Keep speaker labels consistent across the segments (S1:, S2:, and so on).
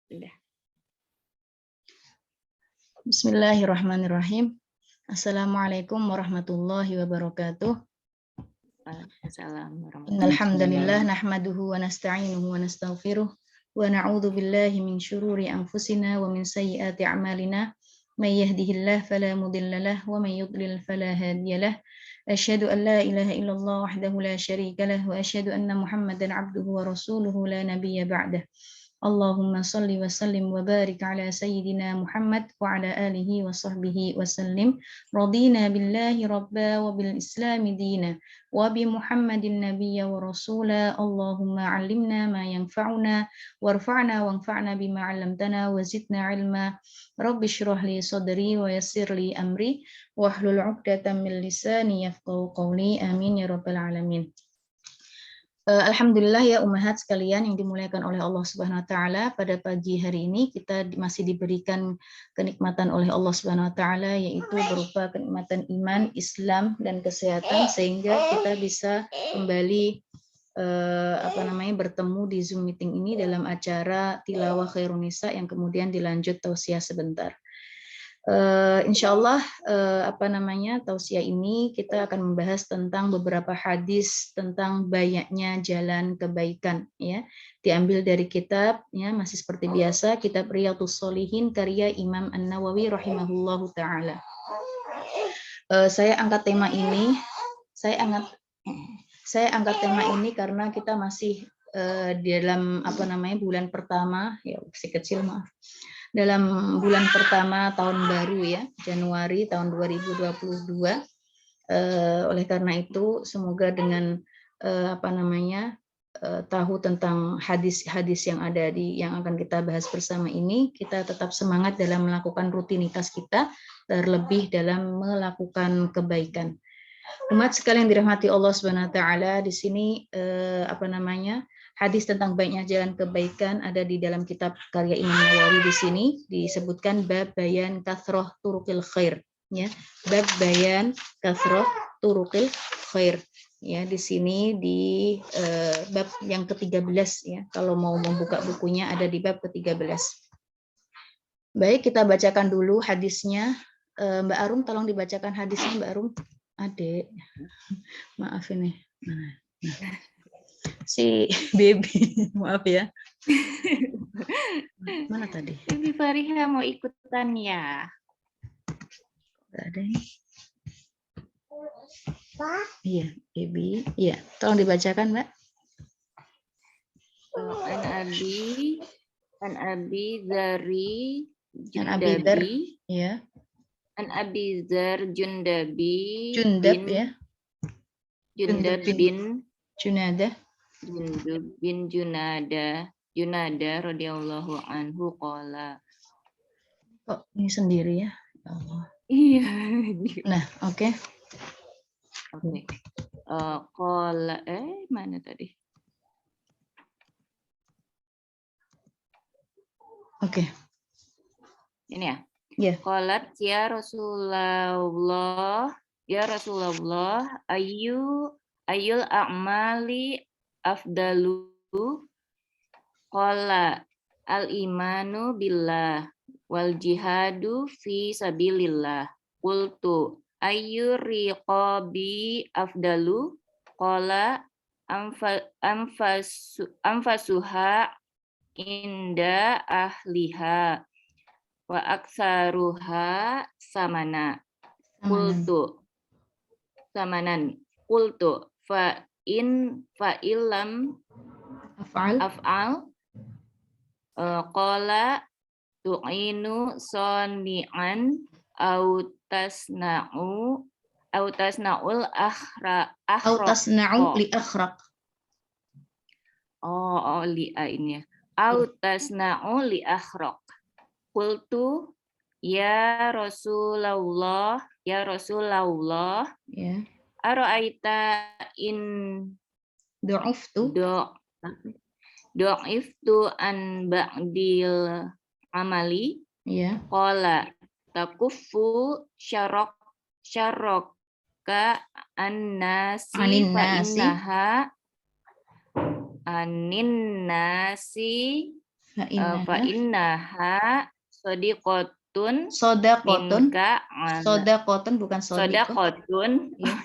S1: Sudah.
S2: Bismillahirrahmanirrahim. Assalamualaikum warahmatullahi wabarakatuh.
S1: Assalamualaikum.
S2: Innal hamdalillah nahmaduhu wa nasta'inuhu wa nastaghfiruh wa na'udzu billahi min syururi anfusina wa min sayyiati a'malina. May yahdihillahu fala mudhillalah wa may yudlil fala hadiyalah. Asyhadu an la ilaha illallah wahdahu la syarika lah wa asyhadu anna Muhammadan 'abduhu wa rasuluhu la nabiyya ba'dah. Allahumma salli wa sallim wa barik ala sayyidina Muhammad wa ala alihi wa sahbihi wa sallim. Radina billahi rabba wa bil islami dina wa bi Muhammadin nabiyya wa rasula. Allahumma 'allimna ma yanfa'una warfa'na wanfa'na bima 'allamtana wa zidna 'ilma. Rabbi shrah li sadri wa yassir li amri wahlul 'uqdatam min lisani yafqahu qawli. Amin ya rabbal alamin. Alhamdulillah ya ummahat sekalian yang dimuliakan oleh Allah Subhanahu wa taala, pada pagi hari ini kita masih diberikan kenikmatan oleh Allah Subhanahu wa taala, yaitu berupa kenikmatan iman, Islam dan kesehatan, sehingga kita bisa kembali bertemu di Zoom meeting ini dalam acara Tilawah Khairun Nisa yang kemudian dilanjut tausiah sebentar. Insya Allah tausiah ini kita akan membahas tentang beberapa hadis tentang banyaknya jalan kebaikan, ya, diambil dari kitab, ya, masih seperti biasa, kitab Riyadhus Shalihin karya Imam An-Nawawi rahimahullahu taala. Saya angkat tema ini karena kita masih dalam bulan pertama, ya, masih kecil, maaf, dalam bulan pertama tahun baru, ya, Januari tahun 2022. Oleh karena itu semoga dengan tahu tentang hadis-hadis yang akan kita bahas bersama ini, kita tetap semangat dalam melakukan rutinitas kita, terlebih dalam melakukan kebaikan. Umat sekalian dirahmati Allah Subhanahu wa taala, di sini hadis tentang baiknya jalan kebaikan ada di dalam kitab karya Imam Nawawi. Di sini disebutkan bab bayan kathroh turukil khair, ya, bab bayan kathroh turukil khair, ya, di sini di bab yang ke-13, ya, kalau mau membuka bukunya ada di bab ke-13. Baik, kita bacakan dulu hadisnya. Mbak Arum, tolong dibacakan hadisnya, Mbak Arum. Adek, maaf ini. Si Baby, maaf ya. Mana tadi?
S1: Baby Fariha mau ikutan ya?
S2: Enggak ada ini. Iya, Baby. Iya, tolong dibacakan, Mbak.
S1: An Abi Dzari
S2: Jundabi, ya.
S1: An Abi Dzar Jundabi
S2: Jundab, ya.
S1: Jundab bin
S2: Junadah.
S1: Jundub bin Junada radhiyallahu anhu qala.
S2: Kok ini sendiri ya? Allah.
S1: Iya.
S2: Nah, oke.
S1: Oke. Qala mana tadi?
S2: Oke.
S1: Ini ya.
S2: Ya.
S1: Qalat ya Rasulullah, ayul a'mali afdalu. Qala al-imanu billah wal jihadu fi sabilillah. Qultu ayyur riqabi afdalu. Qala anfasuha inda ahliha wa aksaruha samanan. Qultu fa illam af'al qala tu'inu sani'an au tasna'ul
S2: li akhraq.
S1: Li ini ya. Au tasna'u li akhraq. Qultu ya Rasulullah, ya. Ara'aita in du'iftu an ba'dil amali,
S2: ya.
S1: Qala takuffu syaraka an-nasi fa innaha anin nasi fa innaha sodiqotun
S2: sodaqotun,
S1: minka ala
S2: sodaqotun bukan sodiko.
S1: sodaqotun.
S2: Ya,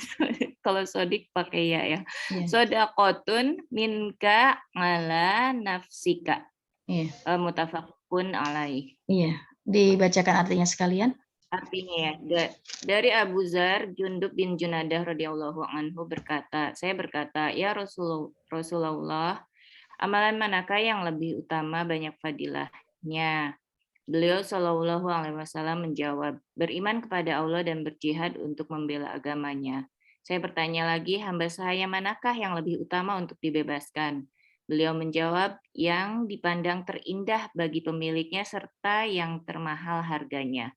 S1: Kalau sodik pakai ya.
S2: ya,
S1: Sodaqotun minka ala nafsika.
S2: iya,
S1: Mutafakun alaih.
S2: iya. Dibacakan artinya sekalian.
S1: Artinya ya, dari Abu Zar, Jundub bin Junadah radhiyallahu anhu berkata, saya berkata, ya Rasulullah, amalan manakah yang lebih utama banyak fadilahnya? Beliau Shallallahu Alaihi Wasallam menjawab, beriman kepada Allah dan berjihad untuk membela agamanya. Saya bertanya lagi, hamba saya manakah yang lebih utama untuk dibebaskan? Beliau menjawab, yang dipandang terindah bagi pemiliknya serta yang termahal harganya.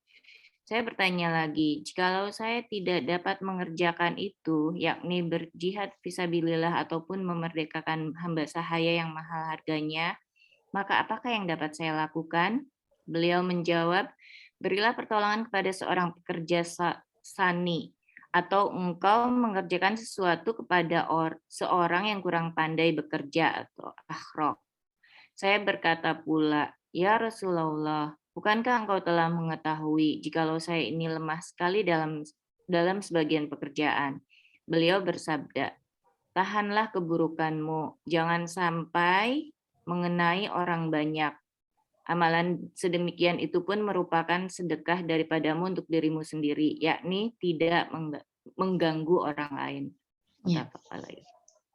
S1: Saya bertanya lagi, jikalau saya tidak dapat mengerjakan itu, yakni berjihad fisabilillah ataupun memerdekakan hamba sahaya yang mahal harganya, maka apakah yang dapat saya lakukan? Beliau menjawab, berilah pertolongan kepada seorang pekerja sani, atau engkau mengerjakan sesuatu kepada seorang yang kurang pandai bekerja atau akhrok. Saya berkata pula, ya Rasulullah, bukankah engkau telah mengetahui jikalau saya ini lemah sekali dalam sebagian pekerjaan? Beliau bersabda, tahanlah keburukanmu, jangan sampai mengenai orang banyak. Amalan sedemikian itu pun merupakan sedekah daripadamu untuk dirimu sendiri, yakni tidak mengganggu orang lain.
S2: Ya.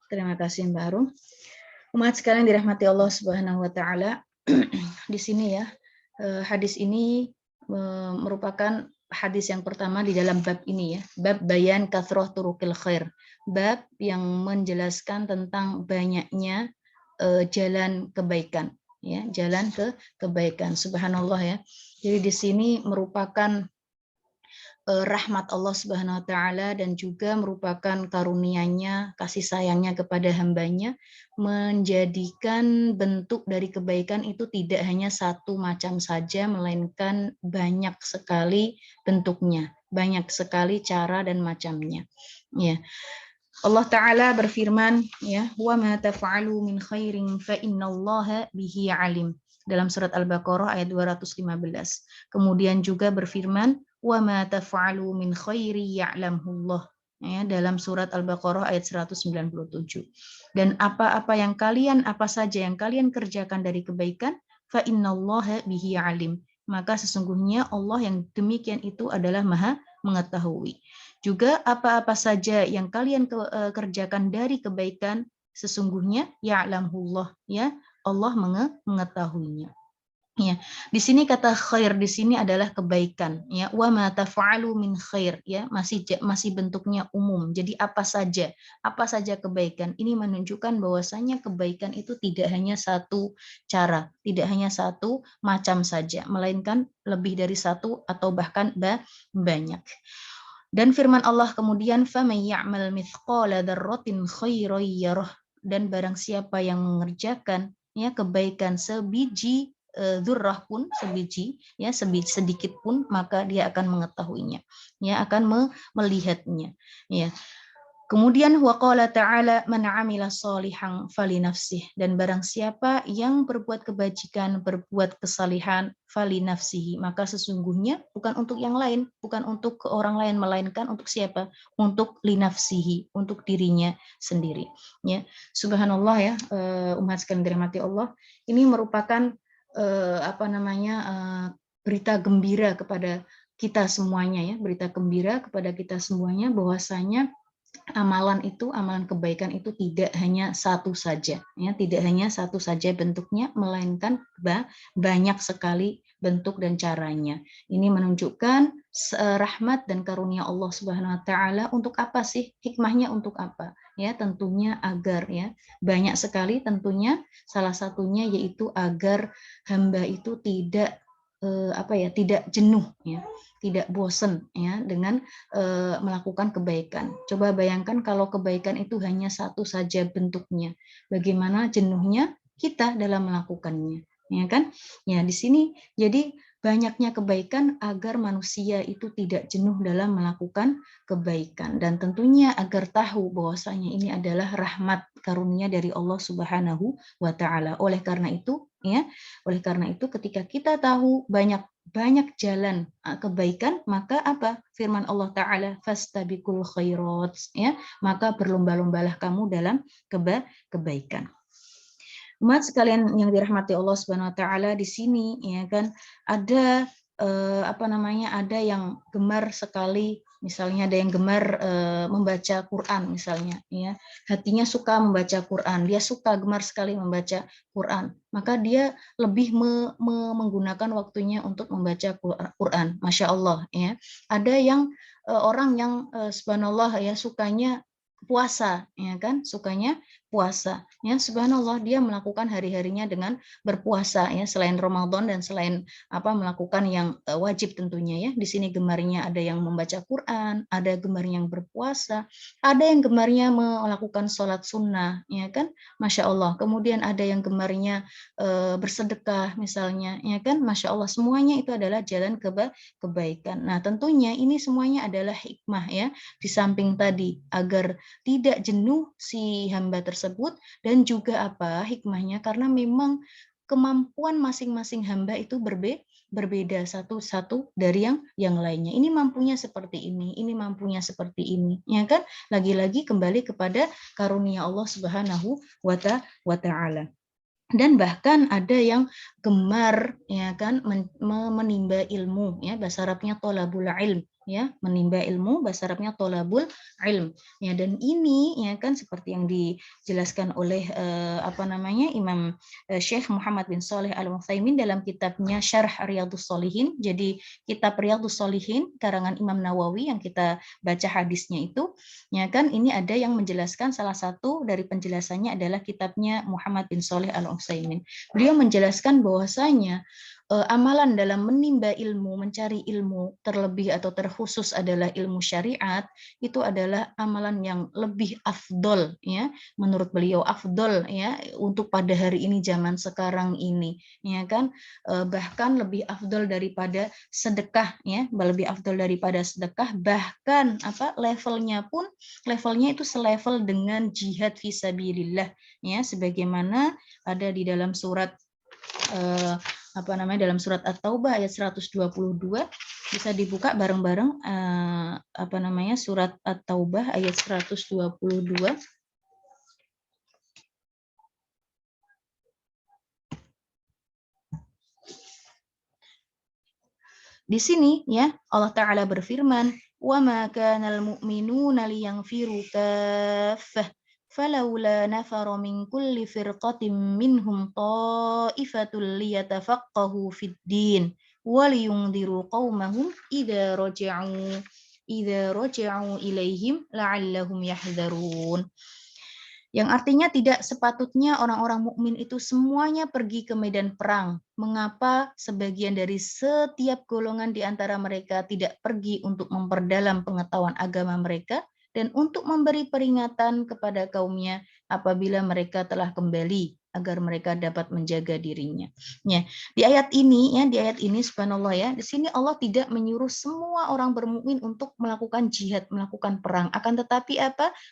S2: Terima kasih Mbak Arum. Umat sekalian dirahmati Allah Subhanahu wa taala. Di sini ya, hadis ini merupakan hadis yang pertama di dalam bab ini ya, bab bayan kathrah turukil khair. Bab yang menjelaskan tentang banyaknya jalan kebaikan ya, jalan kebaikan. Subhanallah ya. Jadi di sini merupakan rahmat Allah Subhanahu wa taala dan juga merupakan karunia-Nya, kasih sayangnya kepada hambanya, menjadikan bentuk dari kebaikan itu tidak hanya satu macam saja, melainkan banyak sekali bentuknya, banyak sekali cara dan macamnya. Ya. Allah Ta'ala berfirman, ya, wa ma taf'alu min khairin fa innallaha bihi alim. Dalam surat Al-Baqarah ayat 215. Kemudian juga berfirman, wa ma taf'alu min khairi ya'lamhullah. Ya, dalam surat Al-Baqarah ayat 197. Dan apa saja yang kalian kerjakan dari kebaikan, fa innallaha bihi alim. Maka sesungguhnya Allah yang demikian itu adalah Maha mengetahui. Juga apa-apa saja yang kalian kerjakan dari kebaikan, sesungguhnya ya'lamhullah, ya, Allah mengetahuinya. Ya, di sini kata khair di sini adalah kebaikan, ya, wa ma taf'alu min khair, ya, masih bentuknya umum. Jadi apa saja kebaikan. Ini menunjukkan bahwasanya kebaikan itu tidak hanya satu cara, tidak hanya satu macam saja, melainkan lebih dari satu atau bahkan banyak. Dan firman Allah kemudian, فَمَنْ يَعْمَلْ مِثْقَالَ ذَرَّةٍ خَيْرًا يَرَهُ. Dan barang siapa yang mengerjakan ya kebaikan sebiji dzurrah pun, sebiji ya, sedikit pun, maka dia akan mengetahuinya, ya, akan melihatnya, ya. Kemudian waqala ta'ala man 'amila shalihan falinafsih, dan barang siapa yang berbuat kebajikan, berbuat kesalihan, falinafsihi, maka sesungguhnya bukan untuk yang lain, bukan untuk ke orang lain, melainkan untuk siapa? Untuk linafsihi, untuk dirinya sendiri. Ya, subhanallah ya, umat sekalian dirahmati Allah. Ini merupakan berita gembira kepada kita semuanya ya, berita gembira kepada kita semuanya bahwasanya amalan kebaikan itu tidak hanya satu saja, ya, tidak hanya satu saja bentuknya, melainkan banyak sekali bentuk dan caranya. Ini menunjukkan rahmat dan karunia Allah Subhanahu wa taala. Untuk apa sih? Hikmahnya untuk apa? Ya, tentunya agar ya, banyak sekali tentunya, salah satunya yaitu agar hamba itu tidak tidak jenuh ya, tidak bosan ya dengan melakukan kebaikan. Coba bayangkan kalau kebaikan itu hanya satu saja bentuknya, bagaimana jenuhnya kita dalam melakukannya, ya kan? Ya, di sini jadi banyaknya kebaikan agar manusia itu tidak jenuh dalam melakukan kebaikan, dan tentunya agar tahu bahwasanya ini adalah rahmat karunia dari Allah Subhanahu wa taala. Oleh karena itu ya. Oleh karena itu ketika kita tahu banyak jalan kebaikan, maka apa? Firman Allah Ta'ala, fastabiqul khairat, ya. Maka berlomba-lombalah kamu dalam kebaikan. Umat sekalian yang dirahmati Allah Subhanahu wa taala, di sini ya kan ada ada yang gemar sekali, misalnya ada yang gemar membaca Quran misalnya, ya. Hatinya suka membaca Quran, dia suka gemar sekali membaca Quran, maka dia lebih menggunakan waktunya untuk membaca Quran. Masya Allah, ya. Ada yang orang yang subhanallah ya sukanya puasa, ya kan, sukanya puasa, ya. Subhanallah, dia melakukan hari-harinya dengan berpuasa, ya, selain Ramadan dan selain melakukan yang wajib tentunya, ya. Di sini gemarnya ada yang membaca Quran, ada gemarnya yang berpuasa, ada yang gemarnya melakukan sholat sunnah, ya kan, Masya Allah. Kemudian ada yang gemarnya bersedekah misalnya, ya kan, Masya Allah. Semuanya itu adalah jalan kebaikan. Nah, tentunya ini semuanya adalah hikmah, ya, di samping tadi agar tidak jenuh si hamba tersebut, dan juga hikmahnya karena memang kemampuan masing-masing hamba itu berbeda satu dari yang lainnya. Ini mampunya seperti ini mampunya seperti ini, ya kan? Lagi-lagi kembali kepada karunia Allah Subhanahu wa taala. Dan bahkan ada yang gemar, ya kan, menimba ilmu, ya, bahasa Arabnya thalabul ilm, ya, menimba ilmu, bahasa Arabnya thalabul ilm, ya. Dan ini, ya kan, seperti yang dijelaskan oleh Imam Syekh Muhammad bin Shalih Al-Utsaimin dalam kitabnya Syarh Riyadhus Shalihin. Jadi kitab Riyadhus Shalihin karangan Imam Nawawi yang kita baca hadisnya itu, ya kan, ini ada yang menjelaskan, salah satu dari penjelasannya adalah kitabnya Muhammad bin Shalih Al-Utsaimin. Beliau menjelaskan bahwasanya amalan dalam menimba ilmu, mencari ilmu, terlebih atau terkhusus adalah ilmu syariat, itu adalah amalan yang lebih afdol, ya, menurut beliau afdol, ya, untuk pada hari ini, zaman sekarang ini, ya kan, bahkan lebih afdol daripada sedekah, ya, lebih afdol daripada sedekah, bahkan levelnya itu selevel dengan jihad fisabilillah, ya, sebagaimana ada di dalam surat dalam surat At-Taubah ayat 122, bisa dibuka bareng-bareng, surat At-Taubah ayat 122. Di sini, ya, Allah Ta'ala berfirman, وَمَا كَانَ الْمُؤْمِنُونَ لِيَنْفِرُوا كَافَّةً فَلَوْلَا نَفَرَ مِنْ كُلِّ فِرْقَةٍ مِّنْهُمْ طَائِفَةٌ لِيَتَفَقَّهُوا فِي الدِّينِ وَلِيُنْذِرُوا قَوْمَهُمْ إِذَا رَجَعُوا إِلَيْهِمْ لَعَلَّهُمْ يَحْذَرُونَ. Yang artinya tidak sepatutnya orang-orang mukmin itu semuanya pergi ke medan perang. Mengapa sebagian dari setiap golongan di antara mereka tidak pergi untuk memperdalam pengetahuan agama mereka dan untuk memberi peringatan kepada kaumnya apabila mereka telah kembali, agar mereka dapat menjaga dirinya. Ya, di ayat ini subhanallah, ya, di sini Allah tidak menyuruh semua orang bermukmin untuk melakukan jihad, melakukan perang, akan tetapi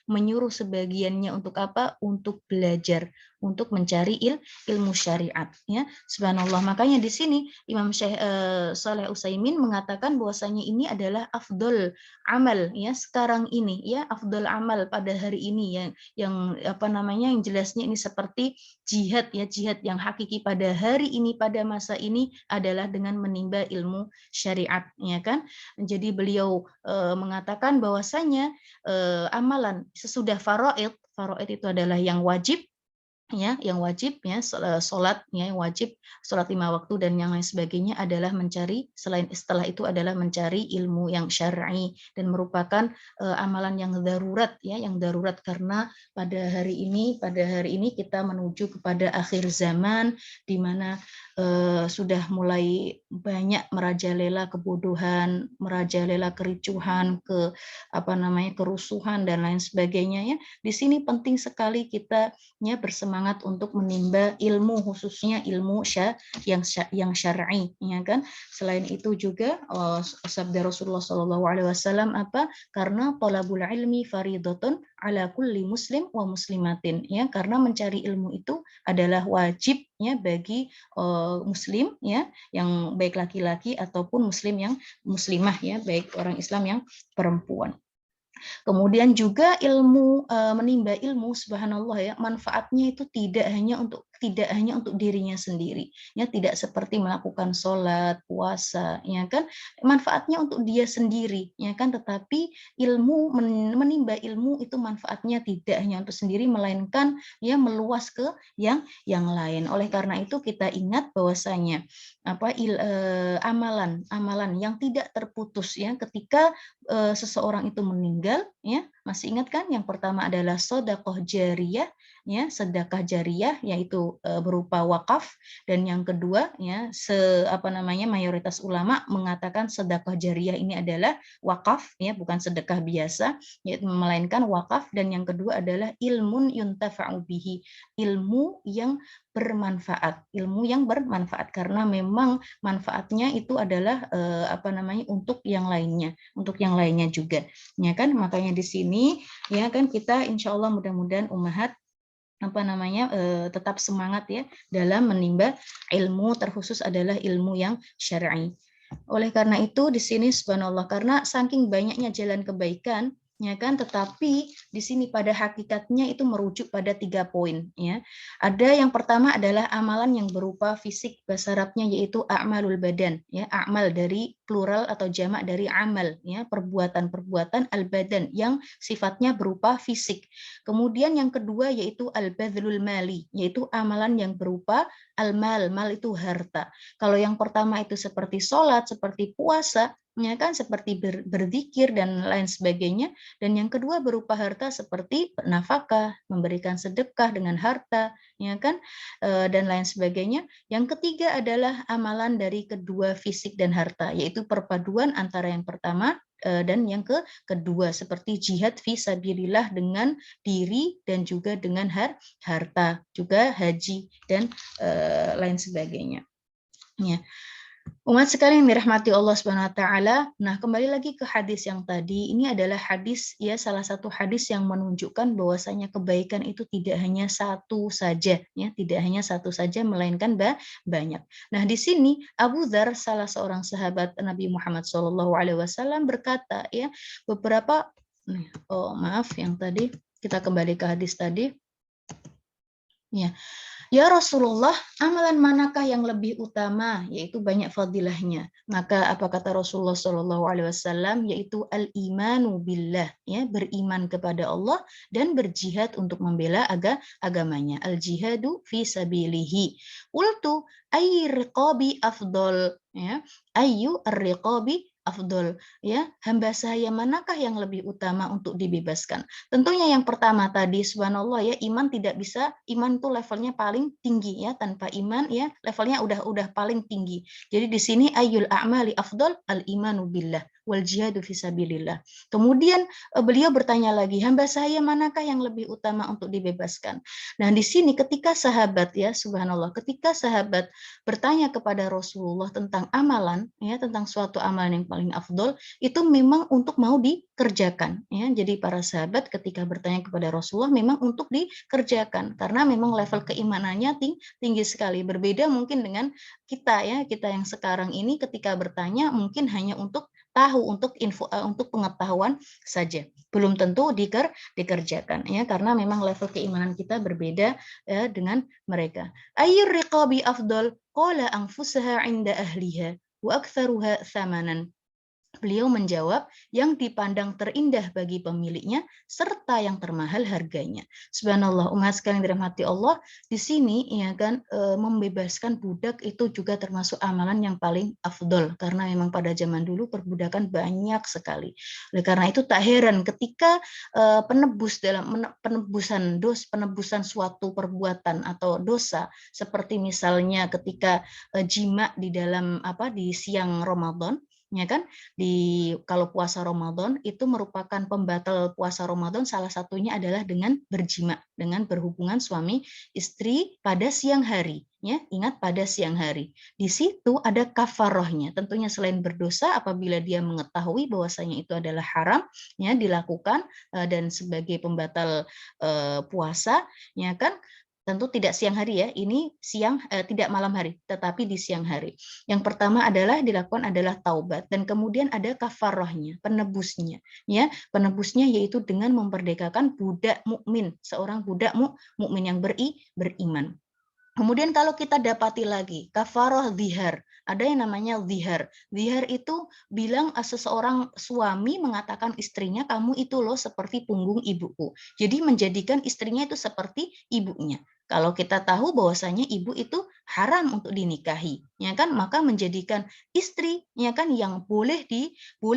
S2: menyuruh sebagiannya untuk untuk belajar, untuk mencari ilmu syariat, ya. Subhanallah. Makanya di sini Imam Syekh Shalih Utsaimin mengatakan bahwasanya ini adalah afdol amal, ya, sekarang ini, ya, afdol amal pada hari ini, yang yang jelasnya ini seperti jihad, ya, jihad yang hakiki pada hari ini, pada masa ini adalah dengan menimba ilmu syariat, ya kan. Jadi beliau mengatakan bahwasanya amalan sesudah faraid itu adalah yang wajib, ya, sholat, ya, yang wajib, sholat 5 waktu dan yang lain sebagainya adalah mencari, setelah itu adalah mencari ilmu yang syar'i dan merupakan amalan yang darurat, ya, yang darurat karena pada hari ini kita menuju kepada akhir zaman di mana sudah mulai banyak merajalela kebodohan, merajalela kericuhan, kerusuhan dan lain sebagainya, ya. Di sini penting sekali kita, ya, bersemangat untuk menimba ilmu, khususnya ilmu yang syar'i, ya kan. Selain itu juga sabda Rasulullah SAW, karena thalabul ilmi faridatun ala kulli muslim wa muslimatin, ya, karena mencari ilmu itu adalah wajib, ya, bagi muslim, ya, yang baik laki-laki ataupun muslim yang muslimah, ya, baik orang Islam yang perempuan. Kemudian juga ilmu, menimba ilmu, subhanallah, ya, manfaatnya itu tidak hanya untuk dirinya sendiri, ya, tidak seperti melakukan sholat, puasa, ya kan, manfaatnya untuk dia sendiri, ya kan, tetapi menimba ilmu itu manfaatnya tidak hanya untuk sendiri, melainkan, ya, meluas ke yang lain. Oleh karena itu kita ingat bahwasanya amalan yang tidak terputus, ya, ketika seseorang itu meninggal, ya, masih ingat kan, yang pertama adalah sedekah jariyah, ya, sedekah jariyah, yaitu berupa wakaf, dan yang kedua, ya, mayoritas ulama mengatakan sedekah jariyah ini adalah wakaf, ya, bukan sedekah biasa, yaitu melainkan wakaf, dan yang kedua adalah ilmun yuntafa'u bihi, ilmu yang bermanfaat, karena memang manfaatnya itu adalah untuk yang lainnya juga, ya kan. Makanya di sini, ya kan, kita insya Allah mudah-mudahan ummahat tetap semangat, ya, dalam menimba ilmu, terkhusus adalah ilmu yang syar'i. Oleh karena itu di sini subhanallah, karena saking banyaknya jalan kebaikan, ya kan, tetapi di sini pada hakikatnya itu merujuk pada 3 poin, ya. Ada yang pertama adalah amalan yang berupa fisik, bahasa Arabnya yaitu a'malul badan, ya, a'mal dari plural atau jamak dari amal, ya, perbuatan al-badan yang sifatnya berupa fisik. Kemudian yang kedua yaitu al-badlul mali, yaitu amalan yang berupa al-mal, mal itu harta. Kalau yang pertama itu seperti sholat, seperti puasa, ya kan, seperti berzikir dan lain sebagainya, dan yang kedua berupa harta seperti nafkah, memberikan sedekah dengan harta, ya kan, dan lain sebagainya. Yang ketiga adalah amalan dari kedua fisik dan harta, yaitu perpaduan antara yang pertama dan yang kedua, seperti jihad fi sabilillah dengan diri dan juga dengan harta, juga haji dan lain sebagainya. Ya. Umat sekalian yang dirahmati Allah Subhanahu wa taala. Nah, kembali lagi ke hadis yang tadi. Ini adalah hadis, ya, salah satu hadis yang menunjukkan bahwasanya kebaikan itu tidak hanya satu saja, ya, tidak hanya satu saja, melainkan banyak. Nah, di sini Abu Dzar, salah seorang sahabat Nabi Muhammad SAW, berkata, ya, yang tadi kita kembali ke hadis tadi. Ya. Ya Rasulullah, amalan manakah yang lebih utama? Yaitu banyak fadilahnya. Maka apa kata Rasulullah SAW? Yaitu al-imanu billah, ya, beriman kepada Allah dan berjihad untuk membela agamanya. Al-jihadu fi sabilihi. Qultu ayyi riqabi afdol, ya, ayyu ar-riqabi afdol, ya, hamba saya manakah yang lebih utama untuk dibebaskan? Tentunya yang pertama tadi, subhanallah, ya, iman itu levelnya paling tinggi, ya, tanpa iman, ya, levelnya udah paling tinggi. Jadi di sini ayyul a'mali afdal al imanu billah wal jihadu fisabilillah. Kemudian beliau bertanya lagi, hamba saya manakah yang lebih utama untuk dibebaskan? Nah, di sini ketika sahabat, ya, subhanallah, ketika sahabat bertanya kepada Rasulullah tentang amalan, ya, tentang suatu amalan yang paling afdol, itu memang untuk mau dikerjakan, ya. Jadi para sahabat ketika bertanya kepada Rasulullah memang untuk dikerjakan, karena memang level keimanannya tinggi sekali. Berbeda mungkin dengan kita, ya, kita yang sekarang ini ketika bertanya mungkin hanya untuk tahu, untuk info, untuk pengetahuan saja, belum tentu dikerjakan, ya, karena memang level keimanan kita berbeda, ya, dengan mereka. Ayyur riqabi afdal? Qala anfusaha 'inda ahliha wa aktsaruha tsamanan. Beliau menjawab, yang dipandang terindah bagi pemiliknya serta yang termahal harganya. Subhanallah, umat sekalian dirahmati Allah, di sini, ya kan, membebaskan budak itu juga termasuk amalan yang paling afdol, karena memang pada zaman dulu perbudakan banyak sekali. Oleh karena itu tak heran ketika penebusan suatu perbuatan atau dosa, seperti misalnya ketika jima di dalam di siang Ramadan, ya kan? Kalau puasa Ramadan itu merupakan pembatal puasa Ramadan, salah satunya adalah dengan berjima, dengan berhubungan suami istri pada siang hari, ya. Ingat, pada siang hari. Di situ ada kafarohnya. Tentunya selain berdosa apabila dia mengetahui bahwasanya itu adalah haram, ya, dilakukan dan sebagai pembatal puasa, ya kan? Tentu tidak siang hari, ya. Ini tidak malam hari, tetapi di siang hari. Yang pertama adalah dilakukan adalah taubat, dan kemudian ada kafarohnya, penebusnya, ya. Penebusnya yaitu dengan memerdekakan budak mukmin, seorang budak mukmin yang beriman. Kemudian kalau kita dapati lagi kafaroh zihar, ada yang namanya zihar. Zihar itu bilang seseorang suami mengatakan istrinya, kamu itu loh seperti punggung ibuku. Jadi menjadikan istrinya itu seperti ibunya. Kalau kita tahu bahwasanya ibu itu haram untuk dinikahi, ya kan? Maka menjadikan istri, ya kan, yang boleh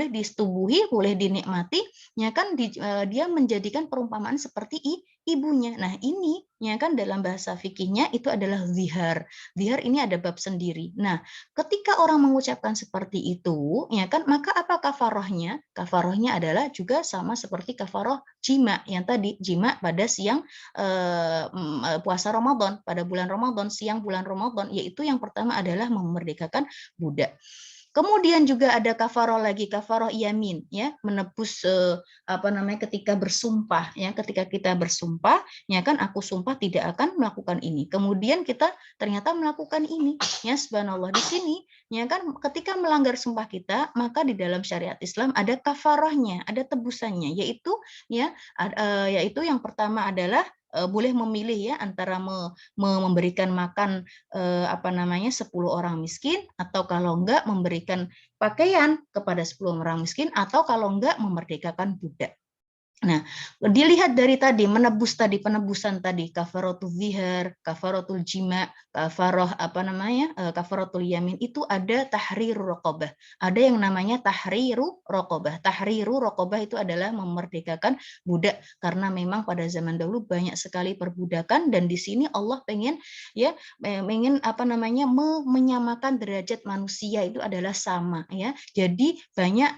S2: disetubuhi, boleh dinikmati, ya kan, dia menjadikan perumpamaan seperti ibunya. Nah, ini, ya kan, dalam bahasa fikihnya itu adalah zihar. Zihar ini ada bab sendiri. Nah, ketika orang mengucapkan seperti itu, ya kan, maka apa kafarohnya? Kafarohnya adalah juga sama seperti kafaroh jima yang tadi, jima pada siang puasa Ramadan, pada bulan Ramadan, siang bulan Ramadan, yaitu yang pertama adalah memerdekakan budak. Kemudian juga ada kafaroh lagi, kafaroh yamin, ya, menebus ketika bersumpah, ya, ketika kita bersumpah, ya kan, aku sumpah tidak akan melakukan ini. Kemudian kita ternyata melakukan ini, ya, subhanallah. Di sini, ya kan, ketika melanggar sumpah kita, maka di dalam syariat Islam ada kafarohnya, ada tebusannya, yaitu, ya, yaitu yang pertama adalah boleh memilih, ya, antara memberikan makan 10 orang miskin, atau kalau enggak memberikan pakaian kepada 10 orang miskin, atau kalau enggak memerdekakan budak. Nah, dilihat dari tadi penebusan tadi, kafaratul zihar, kafaratul jima, kafaratul yamin, itu ada tahriru raqabah. Ada yang namanya tahriru raqabah. Tahriru raqabah itu adalah memerdekakan budak, karena memang pada zaman dahulu banyak sekali perbudakan, dan di sini Allah pengen menyamakan derajat manusia itu adalah sama, ya. Jadi banyak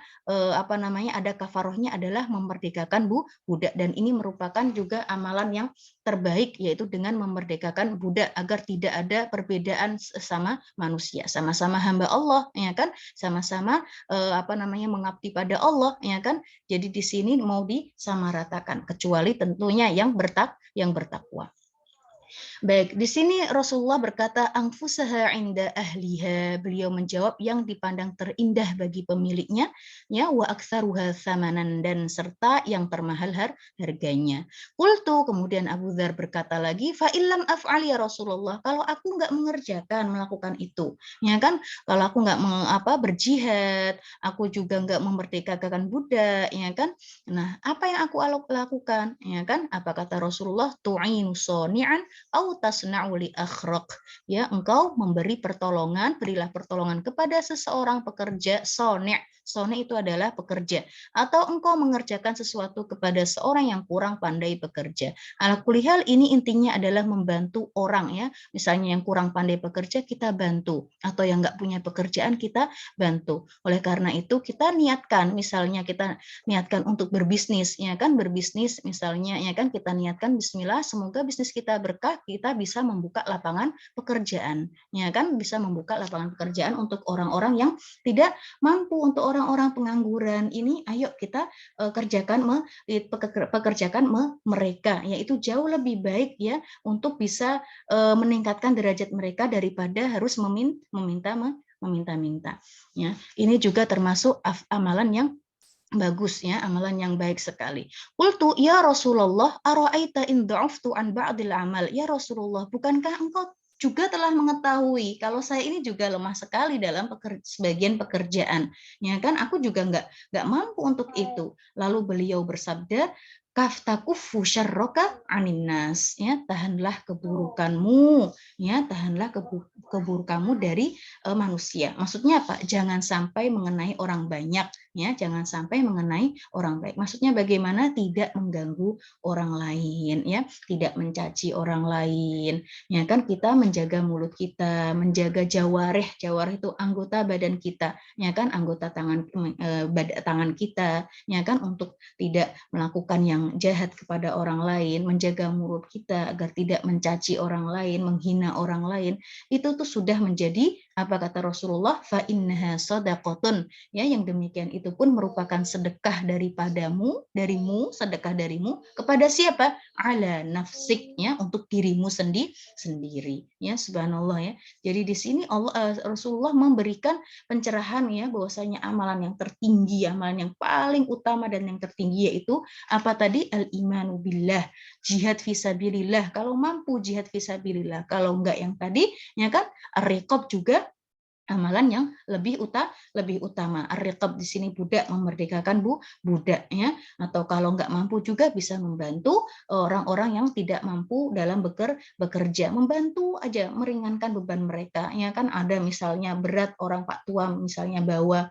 S2: ada kafarohnya adalah memerdekakan budak, dan ini merupakan juga amalan yang terbaik, yaitu dengan memerdekakan budak agar tidak ada perbedaan sesama manusia, sama-sama hamba Allah, ya kan, sama-sama mengabdi pada Allah, ya kan. Jadi di sini mau disamaratakan, kecuali tentunya yang bertakwa. Baik, di sini Rasulullah berkata anfusaha inda ahliha, beliau menjawab yang dipandang terindah bagi pemiliknya, ya, wa aktsaruha tsamanan, dan serta yang termahal harganya. Qultu, kemudian Abu Dzar berkata lagi, fa illam af'al ya Rasulullah, kalau aku enggak melakukan itu, ya kan, kalau aku enggak berjihad, aku juga enggak memerdekakan budak, ya kan. Nah, apa yang aku lakukan, ya kan? Apa kata Rasulullah? Tu'inu soni'an au tasna'u li akhraq, ya, engkau berilah pertolongan kepada seseorang pekerja soni'. Soni' itu adalah pekerja, atau engkau mengerjakan sesuatu kepada seorang yang kurang pandai bekerja. Ala kulli hal, ini intinya adalah membantu orang, ya. Misalnya yang kurang pandai bekerja kita bantu, atau yang enggak punya pekerjaan kita bantu. Oleh karena itu kita niatkan, misalnya kita niatkan untuk berbisnis, ya kan, berbisnis misalnya, ya kan, kita niatkan bismillah, semoga bisnis kita berkah, kita bisa membuka lapangan pekerjaan, ya kan, bisa membuka lapangan pekerjaan untuk orang-orang yang tidak mampu, untuk orang-orang pengangguran ini, ayo kita pekerjakan mereka, yaitu jauh lebih baik, ya, untuk bisa meningkatkan derajat mereka daripada harus meminta-minta, ya. Ini juga termasuk amalan yang bagus, ya, amalan yang baik sekali. Qultu ya Rasulullah ara'aita in dha'aftu an ba'dil amal, ya Rasulullah, bukankah engkau juga telah mengetahui kalau saya ini juga lemah sekali dalam sebagian pekerjaan, ya kan, aku juga enggak mampu untuk itu. Lalu beliau bersabda, kaftakufu syarroka anin nas, ya, tahanlah keburukanmu, ya, tahanlah keburukanmu dari manusia. Maksudnya apa? Jangan sampai mengenai orang banyak, ya, jangan sampai mengenai orang baik. Maksudnya bagaimana tidak mengganggu orang lain, ya, tidak mencaci orang lain, ya kan, kita menjaga mulut kita, menjaga jawareh. Jawareh itu anggota badan kita, ya kan, anggota tangan kita, ya kan, untuk tidak melakukan yang jahat kepada orang lain, menjaga mulut kita agar tidak mencaci orang lain, menghina orang lain. Itu tuh sudah menjadi, apa kata Rasulullah, fa innaha shadaqatun, ya, yang demikian itu pun merupakan sedekah darimu, sedekah darimu kepada siapa? Ala nafsik, ya, untuk dirimu sendiri, ya, subhanallah, ya. Jadi di sini Rasulullah memberikan pencerahan, ya, bahwasanya amalan yang tertinggi, amalan yang paling utama dan yang tertinggi yaitu apa tadi? Al-imanu billah, jihad fisabilillah. Kalau mampu jihad fisabilillah, kalau enggak yang tadi, ya kan, ar-riqab juga amalan yang lebih utama. Ar-riqab di sini budak, memerdekakan budak, ya, atau kalau nggak mampu juga bisa membantu orang-orang yang tidak mampu dalam bekerja, membantu aja meringankan beban mereka, ya kan. Ada misalnya berat orang Pak Tua misalnya bawa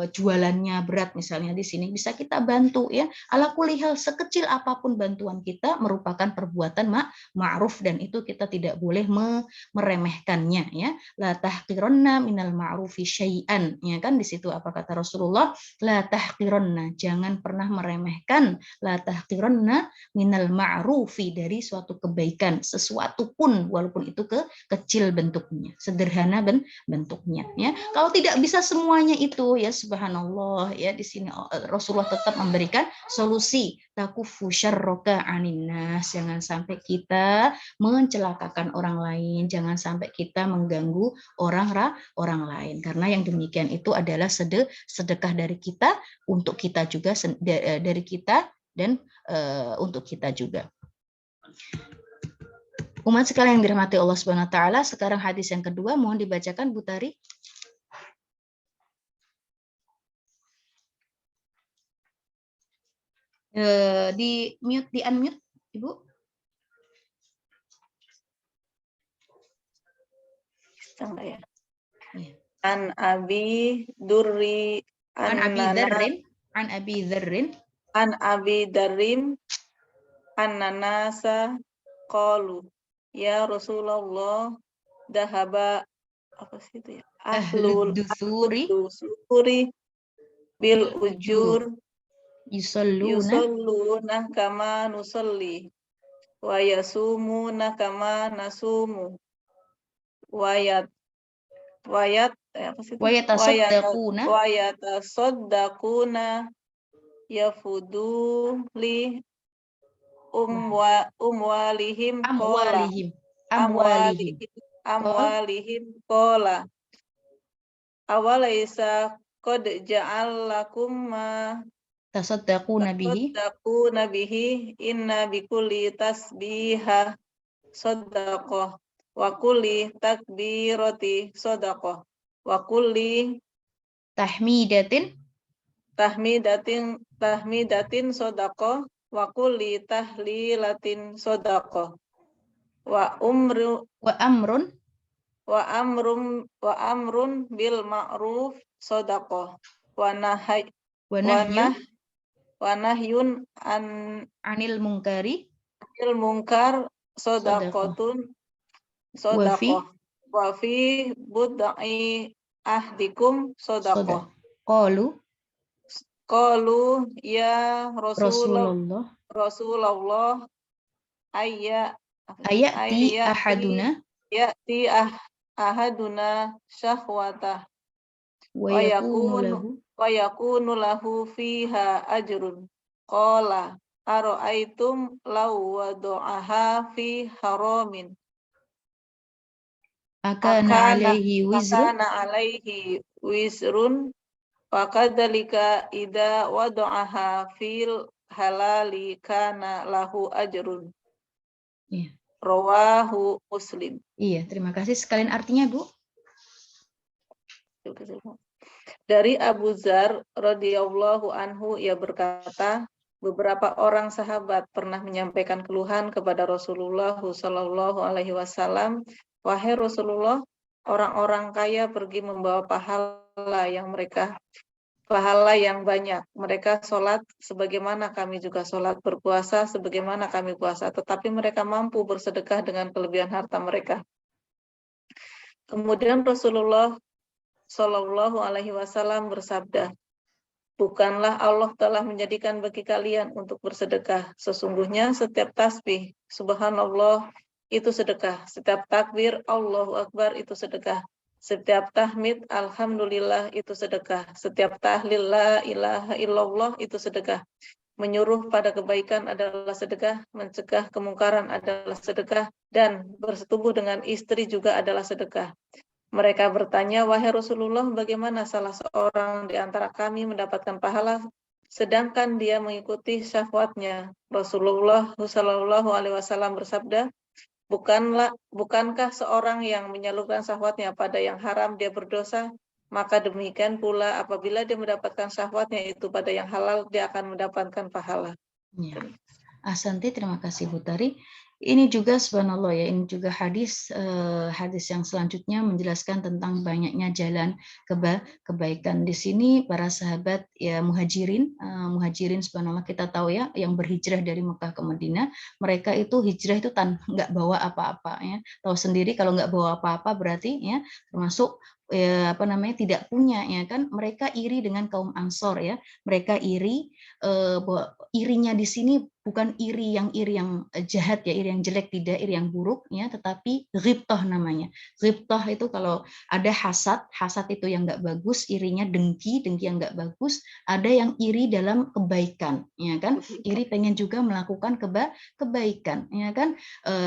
S2: jualannya berat misalnya, di sini bisa kita bantu, ya. Ala kulli hal, sekecil apapun bantuan kita merupakan perbuatan ma'ruf, dan itu kita tidak boleh meremehkannya, ya. La tahqiranna minal ma'rufi syai'an, ya kan, di situ apa kata Rasulullah? La tahqiranna, jangan pernah meremehkan, la tahqiranna minal ma'rufi, dari suatu kebaikan, sesuatu pun walaupun itu kecil bentuknya, sederhana bentuknya, ya. Kalau tidak bisa semuanya itu, ya, subhanallah, ya, di sini Rasulullah tetap memberikan solusi, takufu syarroka aninnas, jangan sampai kita mencelakakan orang lain, jangan sampai kita mengganggu orang lain, karena yang demikian itu adalah sedekah dari kita untuk kita juga, dari kita dan untuk kita juga. Umat sekalian yang dirahmati Allah Subhanahu wa taala, sekarang hadis yang kedua mohon dibacakan Bu Tari. Di unmute Ibu.
S3: Bisa nggak ya?
S2: Ya.
S3: An Abi Durri
S2: An Abi Dzarrin
S3: an-nasa qalu ya Rasulullah dahaba, apa sih itu ya?
S2: ahlud
S3: dusuri bil ujur yusalluna kama nusalli wa yasumuna kama nasumu wa yatasaddaquna yafudu li amwalihim kola awalaysa qad ja'alakum ma
S2: tasaddaquna
S3: bihi inna bikulli tasbihah sadaqah wa kulli takbirati sadaqah wa kulli
S2: tahmidatin
S3: sadaqah wa kulli tahlilatin sadaqah wa amrun bil ma'ruf sadaqah wa nahyun
S2: anil
S3: munkar sadaqatun sadaqah wa fi bud'i ahdikum sadaqah. Qalu ya Rasulullah ayati ahaduna syahwatah wa yakunu lahu fiha ajrun. Qala ara'aitum law wada'aha fi haramin akana alaihi wizrun fakadzalika idza wada'aha fil halali kana lahu ajrun.
S2: Iya.
S3: Rawahu Muslim.
S2: Iya, terima kasih. Sekalian artinya, Bu.
S3: Dari Abu Dzar radhiyallahu anhu, ia berkata, beberapa orang sahabat pernah menyampaikan keluhan kepada Rasulullah sallallahu alaihi wasallam, wahai Rasulullah, orang-orang kaya pergi membawa pahala yang banyak. Mereka sholat sebagaimana kami juga sholat, berpuasa sebagaimana kami puasa, tetapi mereka mampu bersedekah dengan kelebihan harta mereka. Kemudian Rasulullah Shallallahu Alaihi Wasallam bersabda, bukanlah Allah telah menjadikan bagi kalian untuk bersedekah. Sesungguhnya setiap tasbih, subhanallah, itu sedekah. Setiap takbir, Allahu Akbar, itu sedekah. Setiap tahmid, alhamdulillah, itu sedekah. Setiap tahlil, la ilaha illallah, itu sedekah. Menyuruh pada kebaikan adalah sedekah, mencegah kemungkaran adalah sedekah, dan bersetubuh dengan istri juga adalah sedekah. Mereka bertanya, wahai Rasulullah, bagaimana salah seorang di antara kami mendapatkan pahala sedangkan dia mengikuti syahwatnya? Rasulullah Shallallahu Alaihi Wasallam bersabda, bukankah seorang yang menyalurkan syahwatnya pada yang haram dia berdosa? Maka demikian pula apabila dia mendapatkan syahwatnya itu pada yang halal, dia akan mendapatkan pahala.
S2: Ya. Ahsanti, terima kasih Bu Tari. Ini juga subhanallah ya, ini juga hadis yang selanjutnya menjelaskan tentang banyaknya jalan kebaikan. Di sini para sahabat ya muhajirin subhanallah, kita tahu ya, yang berhijrah dari Mekah ke Madinah, mereka itu hijrah itu nggak bawa apa-apa ya. Tahu sendiri kalau nggak bawa apa-apa berarti ya termasuk tidak punya ya kan. Mereka iri dengan kaum Ansor ya. Mereka iri, irinya di sini bukan iri yang jahat ya, iri yang jelek, tidak iri yang buruk ya, tetapi ghibtah namanya. Ghibtah itu kalau ada hasad itu yang nggak bagus, irinya dengki yang nggak bagus. Ada yang iri dalam kebaikan ya kan, iri pengen juga melakukan kebaikan ya kan,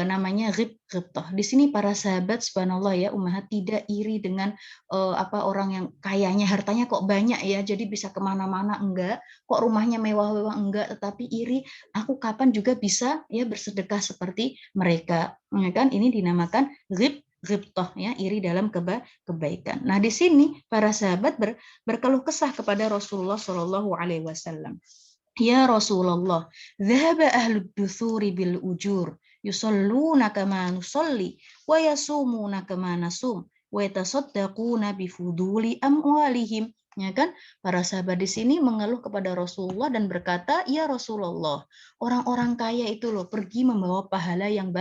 S2: namanya ghibtah. Di sini para sahabat subhanallah ya ummahat tidak iri dengan orang yang kayanya hartanya kok banyak ya, jadi bisa kemana-mana, enggak, kok rumahnya mewah-mewah, enggak, tetapi iri, aku kapan juga bisa ya bersedekah seperti mereka ya kan. Ini dinamakan ghibtah ya, iri dalam kebaikan. Nah di sini para sahabat berkeluh kesah kepada Rasulullah Shallallahu Alaihi Wasallam. Ya Rasulullah, dhahaba ahlud duthuri bil ujur, yusalluna kama nusalli, wa yasumuna kama nasum, wa yatasaddaquna bifuduli amwalihim. Ya kan, para sahabat di sini mengeluh kepada Rasulullah dan berkata, ya Rasulullah, orang-orang kaya itu loh pergi membawa pahala yang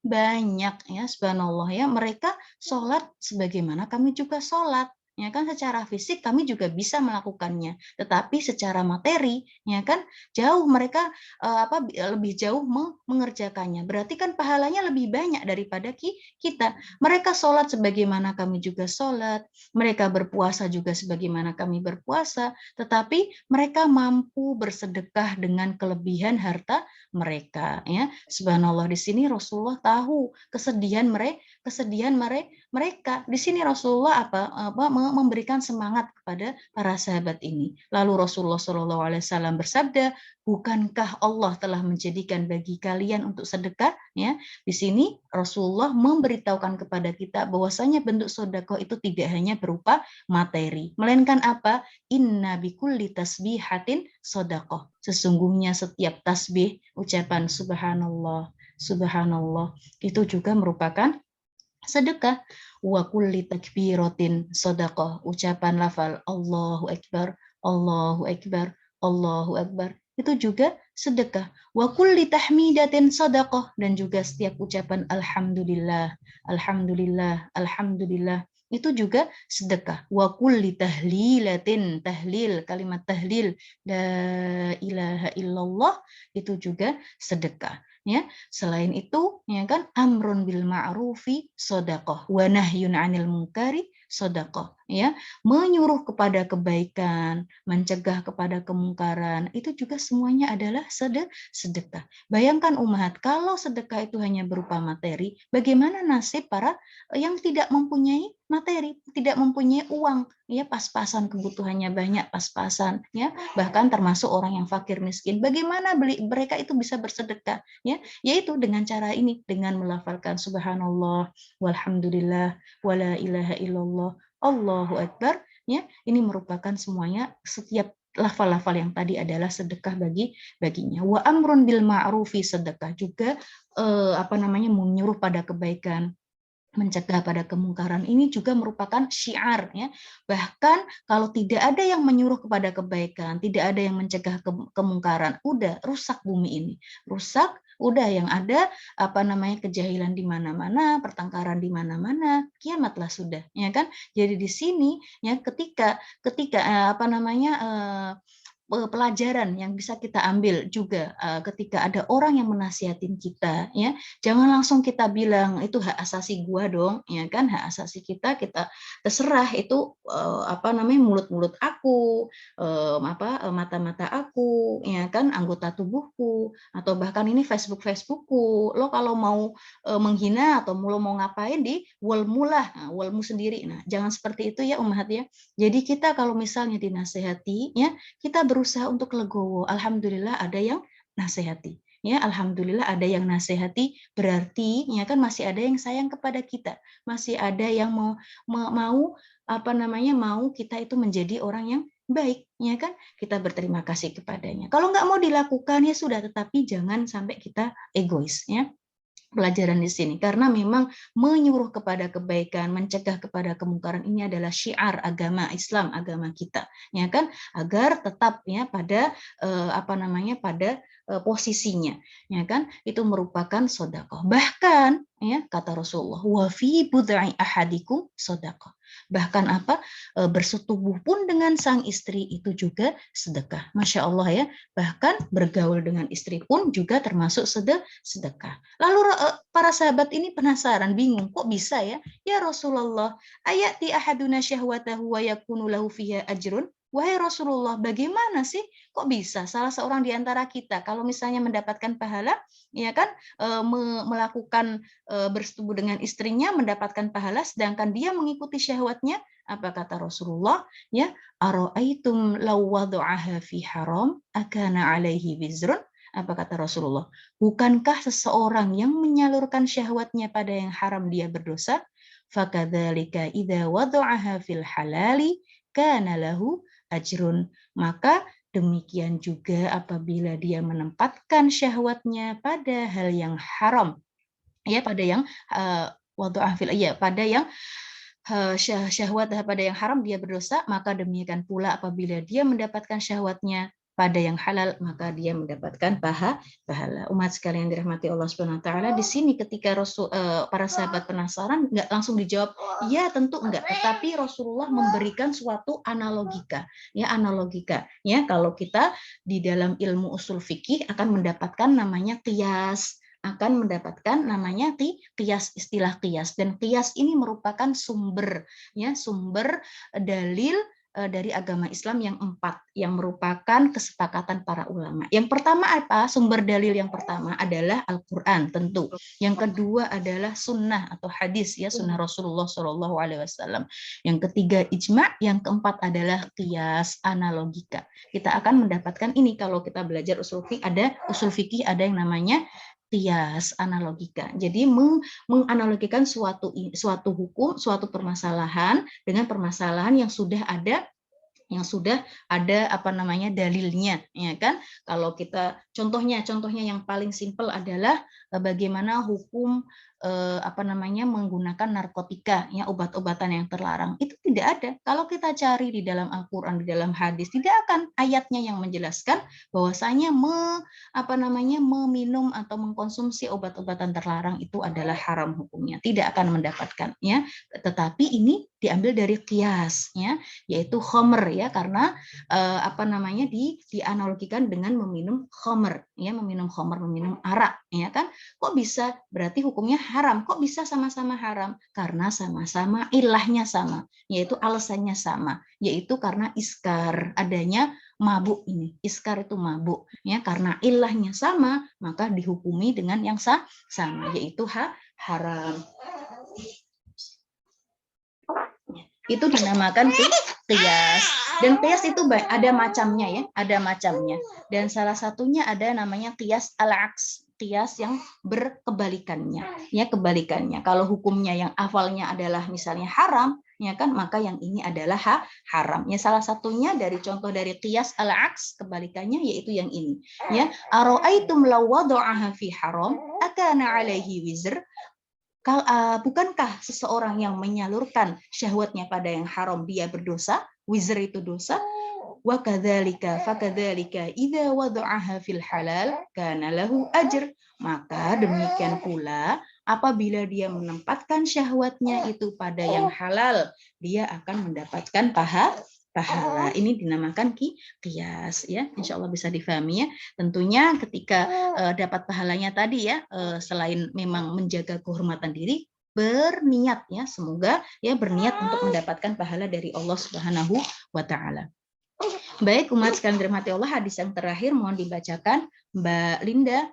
S2: banyak ya, subhanallah ya, mereka sholat sebagaimana kami juga sholat. Ya kan, secara fisik kami juga bisa melakukannya, tetapi secara materi ya kan jauh mereka lebih jauh mengerjakannya. Berarti kan pahalanya lebih banyak daripada kita. Mereka sholat sebagaimana kami juga sholat, mereka berpuasa juga sebagaimana kami berpuasa, tetapi mereka mampu bersedekah dengan kelebihan harta mereka ya. Subhanallah, di sini Rasulullah tahu kesedihan mereka. Di sini Rasulullah memberikan semangat kepada para sahabat ini. Lalu Rasulullah SAW bersabda, bukankah Allah telah menjadikan bagi kalian untuk sedekah? Ya, di sini Rasulullah memberitahukan kepada kita bahwasanya bentuk sedekah itu tidak hanya berupa materi, melainkan apa? Inna bikulli tasbihatin sedekah. Sesungguhnya setiap tasbih, ucapan subhanallah, subhanallah, itu juga merupakan sedekah. Wa kulli takbiratin sedekah, ucapan lafal Allahu Akbar, Allahu Akbar, Allahu Akbar, itu juga sedekah. Wa kulli tahmidatin sedekah, dan juga setiap ucapan alhamdulillah, alhamdulillah, alhamdulillah, itu juga sedekah. Wa kulli tahlilatin, tahlil, kalimat tahlil la ilaha illallah, itu juga sedekah. Ya, selain itu ya kan, amrun bil ma'rufi sedekah wa nahyun 'anil munkari sedekah ya, menyuruh kepada kebaikan, mencegah kepada kemungkaran, itu juga semuanya adalah sedekah. Bayangkan ummahat, kalau sedekah itu hanya berupa materi, bagaimana nasib para yang tidak mempunyai materi, tidak mempunyai uang ya, pas-pasan, kebutuhannya banyak, pas-pasan ya, bahkan termasuk orang yang fakir miskin, bagaimana mereka itu bisa bersedekah ya, yaitu dengan cara ini, dengan melafalkan subhanallah, walhamdulillah, wala ilaha illallah, Allahu Akbar ya. Ini merupakan semuanya, setiap lafal-lafal yang tadi adalah sedekah baginya. Wa amrun bil ma'rufi sedekah juga menyuruh pada kebaikan, mencegah pada kemungkaran ini juga merupakan syiar, ya. Bahkan kalau tidak ada yang menyuruh kepada kebaikan, tidak ada yang mencegah kemungkaran, udah rusak bumi ini, rusak. Udah yang ada kejahilan di mana-mana, pertengkaran di mana-mana, kiamatlah sudah, ya kan? Jadi di sini ya ketika pelajaran yang bisa kita ambil juga ketika ada orang yang menasihatin kita, ya jangan langsung kita bilang itu hak asasi gua dong, ya kan, hak asasi kita terserah itu mulut-mulut aku, mata-mata aku, ya kan, anggota tubuhku, atau bahkan ini Facebookku, lo kalau mau menghina atau lo mau ngapain di wallmu lah, wallmu sendiri. Nah jangan seperti itu ya ummahat ya. Jadi kita kalau misalnya dinasehati, ya kita berusaha untuk legowo. Alhamdulillah ada yang nasihati. Ya, alhamdulillah ada yang nasihati, berarti ya kan masih ada yang sayang kepada kita. Masih ada yang mau kita itu menjadi orang yang baik, ya kan? Kita berterima kasih kepadanya. Kalau nggak mau dilakukan ya sudah, tetapi jangan sampai kita egois, ya. Pelajaran di sini karena memang menyuruh kepada kebaikan, mencegah kepada kemungkaran ini adalah syiar agama Islam, agama kita, ya kan, agar tetap ya pada posisinya, ya kan, itu merupakan sedekah. Bahkan ya kata Rasulullah, wa fi bud'i ahadikum sedekah. Bahkan bersetubuh pun dengan sang istri itu juga sedekah. Masya Allah ya, bahkan bergaul dengan istri pun juga termasuk sedekah. Lalu para sahabat ini penasaran, bingung, kok bisa ya? Ya Rasulullah, ayati ahaduna syahwatahu wa yakunu lahu fiha ajrun? Wahai Rasulullah, bagaimana sih? Kok bisa salah seorang di antara kita kalau misalnya mendapatkan pahala, ya kan, melakukan bersetubuh dengan istrinya mendapatkan pahala, sedangkan dia mengikuti syahwatnya? Apa kata Rasulullah? Ya, ara'aitum law wada'aha fi haram akana alaihi wizrun? Apa kata Rasulullah? Bukankah seseorang yang menyalurkan syahwatnya pada yang haram dia berdosa? Fakadzalika idza wada'aha fil halali kana lahu ajrun. Maka demikian juga apabila dia menempatkan syahwatnya pada hal yang haram, ya pada yang syahwat pada yang haram dia berdosa, maka demikian pula apabila dia mendapatkan syahwatnya pada yang halal, maka dia mendapatkan pahala. Umat sekalian dirahmati Allah Subhanahu wa taala, di sini ketika para sahabat penasaran, nggak langsung dijawab, iya tentu enggak, tetapi Rasulullah memberikan suatu analogika. Ya, kalau kita di dalam ilmu usul fikih akan mendapatkan namanya qiyas, akan mendapatkan namanya qiyas, istilah qiyas, dan qiyas ini merupakan sumber dalil dari agama Islam yang 4 yang merupakan kesepakatan para ulama. Yang pertama apa? Sumber dalil yang pertama adalah Al-Qur'an tentu. Yang kedua adalah sunnah atau hadis, ya, sunnah Rasulullah SAW. Yang ketiga ijma', yang keempat adalah qiyas, analogika. Kita akan mendapatkan ini kalau kita belajar usul fikih ada yang namanya qiyas, analogika. Jadi menganalogikan suatu hukum, suatu permasalahan dengan permasalahan yang sudah ada dalilnya, ya kan? Kalau kita contohnya yang paling simpel adalah bagaimana hukum menggunakan narkotika, ya, obat-obatan yang terlarang. Itu tidak ada. Kalau kita cari di dalam Al-Qur'an, di dalam hadis, tidak akan ayatnya yang menjelaskan bahwasanya meminum atau mengkonsumsi obat-obatan terlarang itu adalah haram hukumnya. Tidak akan mendapatkan, ya. Tetapi ini diambil dari qiyas, ya, yaitu khamr, ya, karena dianalogikan dengan meminum khamr, ya, meminum arak, ya kan? Kok bisa? Berarti hukumnya haram. Kok bisa sama-sama haram? Karena sama-sama ilahnya sama, yaitu alasannya sama, yaitu karena iskar, adanya mabuk ini. Iskar itu mabuk, ya, karena ilahnya sama, maka dihukumi dengan yang sama, yaitu haram. Itu dinamakan qiyas. Dan qiyas itu ada macamnya, ya, ada macamnya. Dan salah satunya ada namanya qiyas al-aks, qiyas yang berkebalikannya, ya, kebalikannya. Kalau hukumnya yang awalnya adalah misalnya haram, ya kan, maka yang ini adalah haram. Ya, salah satunya dari contoh dari qiyas al-aks, kebalikannya yaitu yang ini, ya. Ara'aitum law wada'aha fi haram akana alaihi wizr? bukankah seseorang yang menyalurkan syahwatnya pada yang haram dia berdosa? Wizr itu dosa. Wa kadzalika fakadzalika idza wada'aha fil halal kana lahu ajr. Maka demikian pula apabila dia menempatkan syahwatnya itu pada yang halal, dia akan mendapatkan pahala. Ini dinamakan qiyas ya. Insya Allah bisa difahami ya. Tentunya ketika dapat pahalanya tadi ya, selain memang menjaga kehormatan diri, berniat ya, semoga ya berniat untuk mendapatkan pahala dari Allah Subhanahu wa taala. Baik, umat sekalian dirahmati Allah, hadis yang terakhir mohon dibacakan Mbak Linda.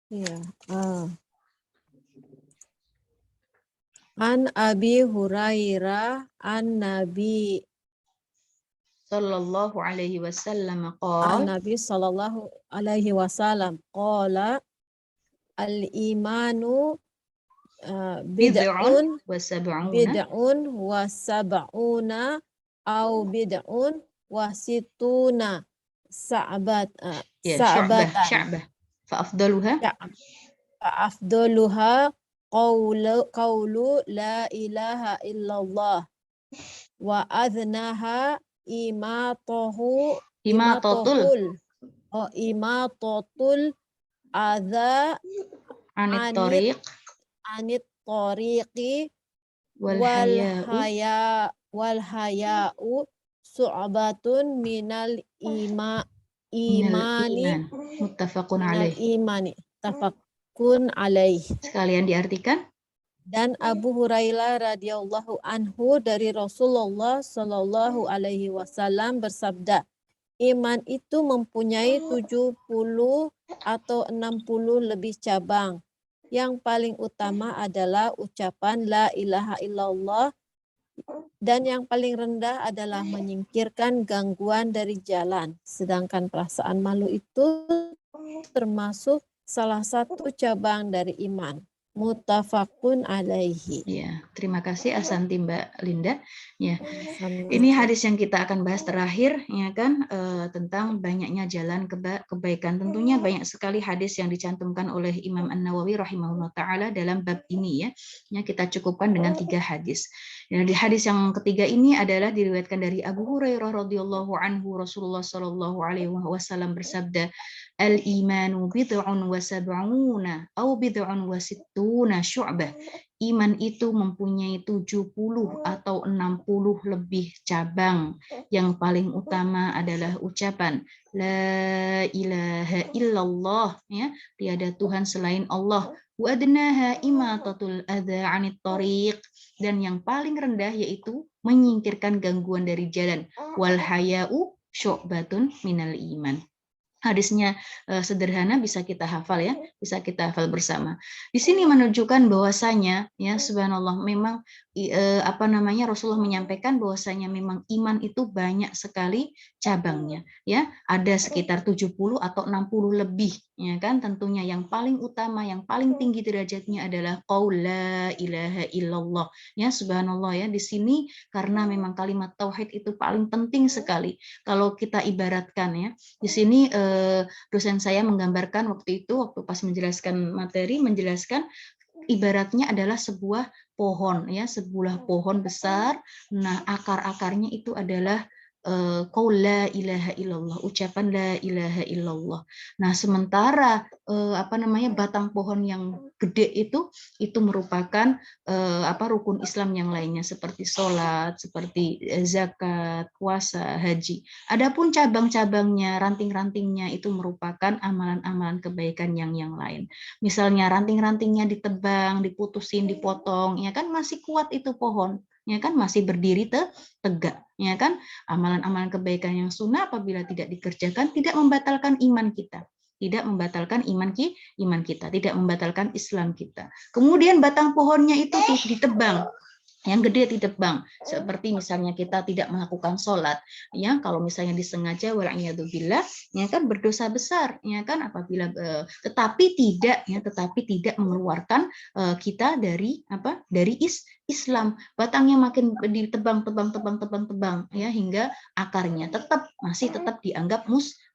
S4: Ya. An Abi Hurairah an Nabi
S2: Sallallahu alaihi wasallam
S4: an
S2: qala
S4: Nabi sallallahu alaihi wasallam qala al-imanu bid'un
S2: bid'un wa sab'una
S4: au bid'un wa situna
S2: ya,
S4: sa'batan
S2: sya'bah fa afdaluha
S4: afdaluha qawlu la ilaha illallah wa adnaha imatatul adza anit tariqi wal haya'u su'batun minal imani
S2: muttafaqun
S4: minal
S2: alaih.
S4: imani tafakun alaih.
S2: Sekalian diartikan.
S4: Dan Abu Hurairah radhiyallahu anhu dari Rasulullah Shallallahu alaihi wasallam bersabda, iman itu mempunyai 70 atau 60 lebih cabang. Yang paling utama adalah ucapan la ilaha illallah, dan yang paling rendah adalah menyingkirkan gangguan dari jalan. Sedangkan perasaan malu itu termasuk salah satu cabang dari iman. Muttafaqun alaihi.
S2: Ya, terima kasih Asanti Mbak Linda. Ya, ini hadis yang kita akan bahas terakhir, ya kan, tentang banyaknya jalan kebaikan. Tentunya banyak sekali hadis yang dicantumkan oleh Imam An-Nawawi rahimahullah taala dalam bab ini ya. Ya, kita cukupkan dengan 3 hadis. Ya, di hadis yang ketiga ini adalah diriwayatkan dari Abu Hurairah radhiyallahu anhu, Rasulullah sallallahu alaihi wasallam bersabda, al-imanu bid'un wa sab'una au bid'un wa sittuna syu'bah. Iman itu mempunyai 70 atau 60 lebih cabang. Yang paling utama adalah ucapan la ilaha illallah, ya, tiada Tuhan selain Allah. Wa adnaha imatatul adza 'anit thariq, dan yang paling rendah yaitu menyingkirkan gangguan dari jalan. Wal haya'u syu'batun minal iman. Hadisnya sederhana, bisa kita hafal ya, bisa kita hafal bersama. Di sini menunjukkan bahwasanya ya subhanallah memang Rasulullah menyampaikan bahwasanya memang iman itu banyak sekali cabangnya ya, ada sekitar 70 atau 60 lebih ya kan. Tentunya yang paling utama, yang paling tinggi derajatnya adalah qaul la ilaha illallah ya subhanallah ya. Di sini karena memang kalimat tauhid itu paling penting sekali. Kalau kita ibaratkan ya, di sini dosen saya menggambarkan waktu pas menjelaskan materi, menjelaskan ibaratnya adalah sebuah pohon ya, sebuah pohon besar. Nah, akar-akarnya itu adalah qaul la ilaha illallah, ucapan la ilaha illallah. Nah, sementara batang pohon yang gede itu merupakan rukun Islam yang lainnya seperti sholat, seperti zakat, puasa, haji. Adapun cabang-cabangnya, ranting-rantingnya itu merupakan amalan-amalan kebaikan yang lain. Misalnya ranting-rantingnya ditebang, diputusin, dipotong, ya kan masih kuat itu pohon, ya kan masih berdiri tegak, ya kan. Amalan-amalan kebaikan yang sunnah apabila tidak dikerjakan tidak membatalkan iman kita. Tidak membatalkan iman kita, tidak membatalkan Islam kita. Kemudian batang pohonnya itu ditebang, yang gede ditebang, seperti misalnya kita tidak melakukan sholat, ya kalau misalnya disengaja wal'iyadzubillah, ya kan berdosa besar, ya kan apabila tetapi tidak mengeluarkan kita dari Islam. Batangnya makin ditebang ya hingga akarnya masih tetap dianggap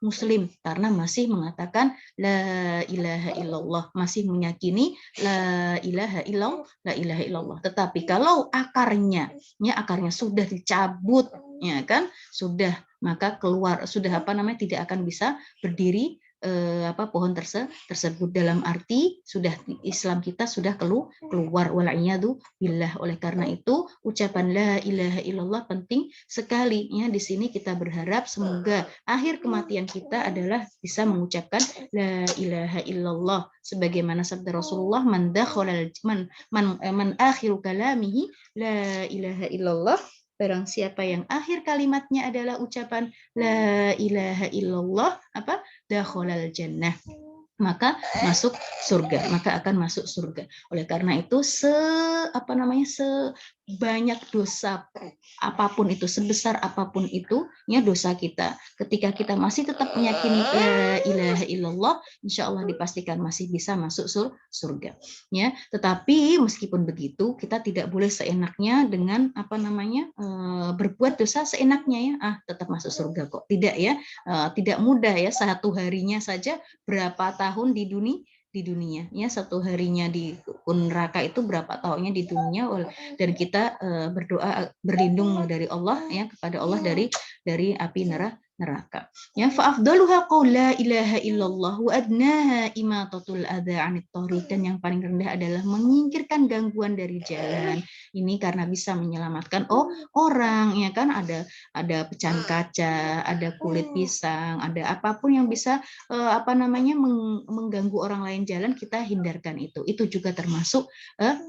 S2: muslim karena masih mengatakan la ilaha illallah, masih meyakini la ilaha illallah. Tetapi kalau akarnya sudah dicabut, ya kan, sudah, maka keluar, sudah tidak akan bisa berdiri pohon tersebut, dalam arti sudah Islam kita sudah keluar, wal'iyadu billah. Oleh karena itu ucapan la ilaha illallah penting sekali ya. Di sini kita berharap semoga akhir kematian kita adalah bisa mengucapkan la ilaha illallah sebagaimana sabda Rasulullah, man akhiru kalamihi la ilaha illallah, barang siapa yang akhir kalimatnya adalah ucapan la ilaha illallah, dakhalal jannah, maka masuk surga, maka akan masuk surga. Oleh karena itu sebanyak dosa apapun itu, sebesar apapun itu ya dosa kita, ketika kita masih tetap meyakini la ilaha illallah, insya Allah dipastikan masih bisa masuk surga ya. Tetapi meskipun begitu kita tidak boleh seenaknya dengan berbuat dosa seenaknya ya, tetap masuk surga kok, tidak ya. Tidak mudah ya, satu harinya saja berapa tahun di dunia ya, satu harinya di neraka itu berapa tahunnya di dunia, dan kita berdoa berlindung dari Allah ya, kepada Allah dari api neraka ya. Fa afdaluha qaul la ilaha illallah wa adnaha imatatul adza 'anit thariq, dan yang paling rendah adalah menyingkirkan gangguan dari jalan. Ini karena bisa menyelamatkan orang ya kan, ada pecahan kaca, ada kulit pisang, ada apapun yang bisa mengganggu orang lain jalan, kita hindarkan itu. Itu juga termasuk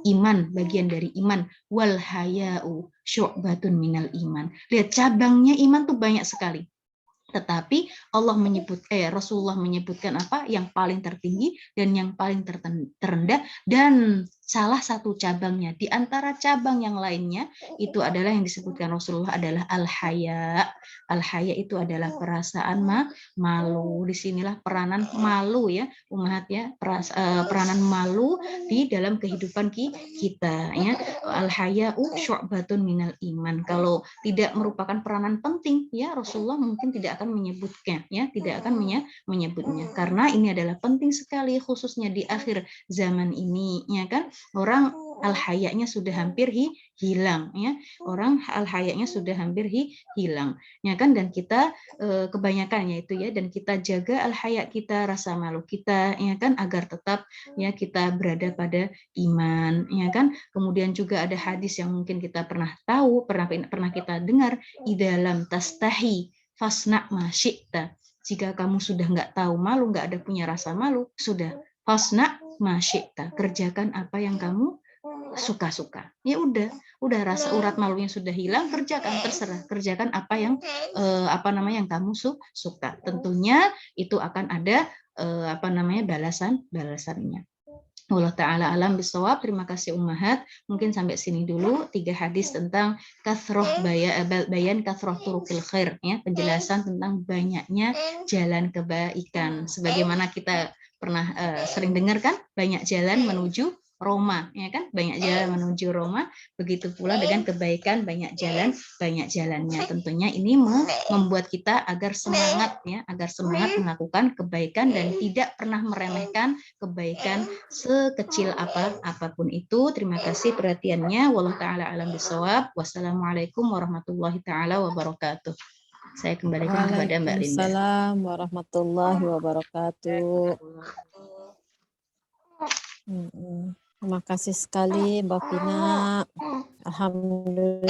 S2: iman, bagian dari iman. Wal haya'u syu'batun minal iman. Lihat, cabangnya iman tuh banyak sekali. Tetapi Rasulullah menyebutkan yang paling tertinggi dan yang paling terendah, dan salah satu cabangnya di antara cabang yang lainnya itu adalah yang disebutkan Rasulullah adalah al-haya. Al-haya itu adalah perasaan malu. Disinilah peranan malu ya, ummahat ya, peranan malu di dalam kehidupan kita ya. Al-haya'u syu'batun minal iman. Kalau tidak merupakan peranan penting ya, Rasulullah mungkin tidak akan menyebutnya ya, tidak akan menyebutnya, karena ini adalah penting sekali, khususnya di akhir zaman ini ya kan. Orang al-haya'nya sudah hampir hilang ya, orang al-haya'nya sudah hampir hilang ya kan, dan kita kebanyakan yaitu ya, dan kita jaga al-haya kita, rasa malu kita ya kan, agar tetap ya kita berada pada iman ya kan. Kemudian juga ada hadis yang mungkin kita pernah tahu, pernah kita dengar, idalam tastahi fasna ma syi'ta. Jika kamu sudah nggak tahu malu, nggak ada punya rasa malu, sudah fasna ma syi'ta, kerjakan apa yang kamu suka-suka. Ya udah rasa urat malunya sudah hilang, terserah, kerjakan apa yang yang kamu suka. Tentunya itu akan ada balasannya. Allah Ta'ala alam bisawab. Terima kasih ummahat. Mungkin sampai sini dulu 3 hadis tentang bayan kathroh turukil khair ya, penjelasan tentang banyaknya jalan kebaikan. Sebagaimana kita pernah sering dengar kan, banyak jalan menuju Roma ya kan, banyak jalan menuju Roma, begitu pula dengan kebaikan, banyak jalannya. Tentunya ini membuat kita agar semangat melakukan kebaikan dan tidak pernah meremehkan kebaikan sekecil apapun itu. Terima kasih perhatiannya. Wallahu taala alam bisawab. Wassalamualaikum warahmatullahi taala wabarakatuh. Saya kembalikan kepada Mbak Linda.
S4: Waalaikumsalam warahmatullahi wabarakatuh. Terima kasih sekali Mbak Vina. Alhamdulillah.